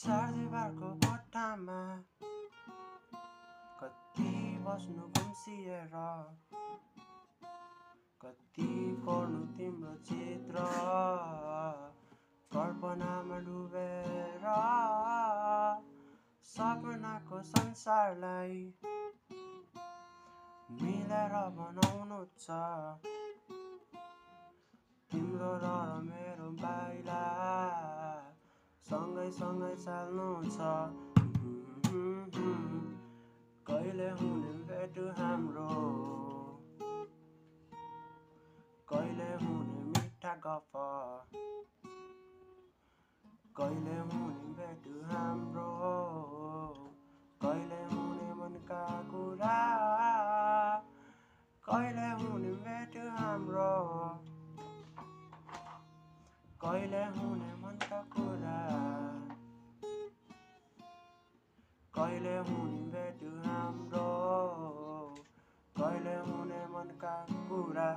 चारदिवारको कोठामा कति बस्नु गुम्सिएर, कति कोर्नु तिम्रो चित्र कल्पनामा डुबेर। सपनाको संसारलाई मिलेर बनाउनु छ, तिम्रो र मेरो बाइला सँगै सँगै चाल्नु छ। कहिले हुने भेट हाम्रो, कहिले हुने मिठा गफ, कहिले हुने भेट हाम्रो, कहिले हुने मनका कुरा, कहिले हुने भेट हाम्रो, कहिले हुने मनका कुरा, कहिले हुने भेट हाम्रो, कहिले हुने मनका कुरा।